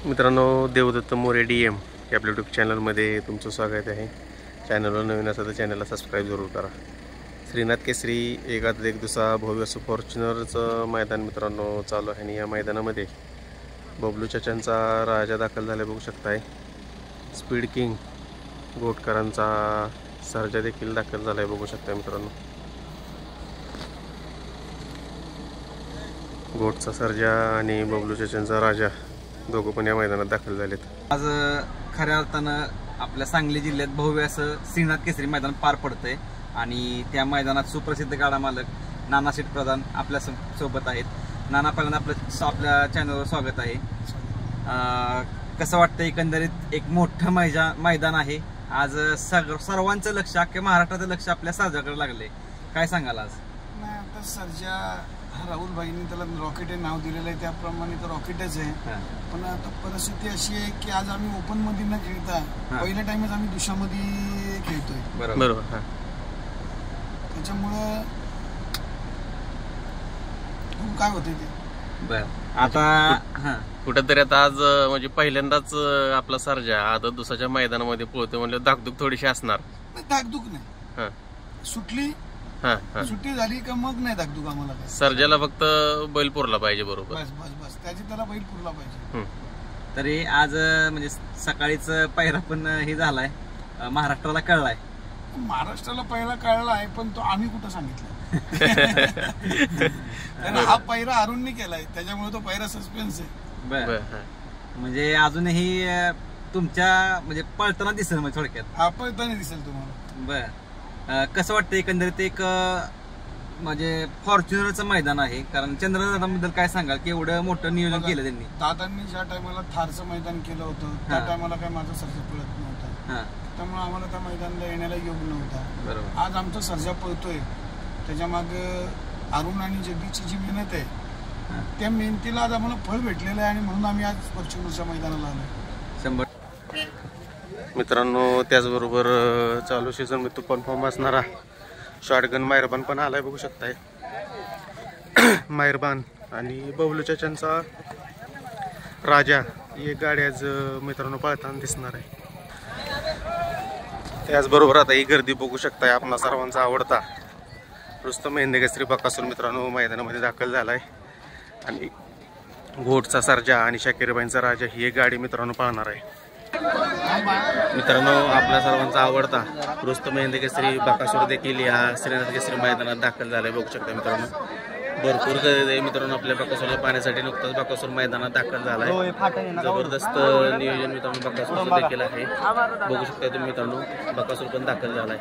मित्रांनो, देवदत्त मोरे DM या आपल्या यूट्यूब चॅनलमध्ये तुमचं स्वागत आहे। चॅनलवर नवीन असेल तर चॅनलला सबस्क्राईब जरूर करा। श्रीनाथ केसरी एकात एक दुसरा भव्य असं फॉर्च्युनरचं मैदान मित्रांनो चालू आहे आणि या मैदानामध्ये बबलू चाचांचा राजा दाखल झाला बघू शकताय। स्पीड किंग गोटकरांचा सर्जा देखील दाखल झाला बघू शकताय मित्रांनो। गोटचा सर्जा आणि बबलू चाचांचा राजा दोघं पण या मैदानात दाखल झालेत। आज खऱ्या अर्थानं आपल्या सांगली जिल्ह्यात भव्य असं श्रीनाथ केसरी मैदान पार पडतंय आणि त्या मैदानात सुप्रसिद्ध गाडा मालक नाना शेठ प्रधान आपल्या सोबत आहेत। नाना, पहिल्यांदा आपल्या चॅनलवर स्वागत आहे। कसं वाटतं, एकंदरीत एक मोठं मैदान आहे आज, सर्वांचं लक्ष, अख्ख्या महाराष्ट्राचं लक्ष आपल्या सर्जाकडे लागले, काय सांगाल आज? नाही, आता सर्जा हा राहुल भाईंनी त्याला रॉकेट हे नाव दिलेलं आहे, त्याप्रमाणे तर रॉकेटच आहे। पण आता परिस्थिती अशी आहे की आज आम्ही ओपन मध्ये न खेळता पहिल्या टाइमच आम्ही दुशामध्ये खेळतोय। बरोबर। त्याच्यामुळं काय होते ते बरं। आता कुठेतरी आता आज म्हणजे पहिल्यांदाच आपला सर्जा आता दुसऱ्याच्या मैदानामध्ये पळतोय म्हणजे धाकधूक थोडीशी असणार। धाकधूक नाही, सुट्टी झाली का मग नाही धाकधूक आम्हाला। सर्जाला फक्त बैल पुरला पाहिजे, बरोबर, बस बस बस, त्याची त्याला बैल पुरला पाहिजे। तरी आज म्हणजे सकाळीच पहिरा पण हे झालाय, महाराष्ट्राला कळलाय। महाराष्ट्राला पहिला कळला आहे, पण तो आम्ही कुठं सांगितलं? हा पहिरा अरुणने केलाय, त्याच्यामुळे तो पहिरा सस्पेन्स आहे। बरं, म्हणजे अजूनही तुमच्या म्हणजे पळताना दिसेल, म्हणजे थोडक्यात हा पळताना दिसेल तुम्हाला। बरं, कसं वाटतं एकंदरीत एक म्हणजे फॉर्च्युनरचं मैदान आहे, कारण चंद्रदादाबद्दल काय सांगाल की एवढं मोठं नियोजन केलं त्यांनी? दादांनी ज्या टायमाला थारचं मैदान केलं होतं त्या टायमाला काय माझा सर्जा पळत नव्हता, त्यामुळे आम्हाला त्या मैदानाला येण्याला योग नव्हता। बरोबर। आज आमचा सर्जा पळतोय, त्याच्या मागे अरुण आणि जगदीची जी मेहनत आहे त्या मेहनतीला आज आम्हाला फळ भेटलेलं आहे आणि म्हणून आम्ही आज फॉर्च्युनरच्या मैदानाला आलो। 100 मित्रांनो, त्याचबरोबर चालू सीझन मध्ये तुफान फॉर्म असणारा शॉटगन मायरबान पण आलाय बघू शकताय। मायरबान आणि बबलू चाचांचा राजा ही एक गाडी आज मित्रांनो पळताना दिसणार आहे। त्याचबरोबर आता ही गर्दी बघू शकताय, आपला सर्वांचा आवडता रुस्तम हिंद केसरी बकासूर मित्रांनो मैदानामध्ये दाखल झालाय आणि घोटचा सर्जा आणि शाकीरबाईंचा राजा ही एक गाडी मित्रांनो पळणार आहे। मित्रांनो, आपल्या सर्वांचा आवडता रुस्तम हिंद केसरी बकासूर देखील या श्रीनाथ केसरी मैदानात दाखल झालाय बघू शकता मित्रांनो। भरपूर गर्दी आहे मित्रांनो आपल्या बकासूरला पाहण्यासाठी। नुकताच बकासूर मैदानात दाखल झालाय, जबरदस्त नियोजन मित्रांनो बकासूरचं देखील आहे, बघू शकता तुम्ही मित्रांनो, बकासूर पण दाखल झालाय।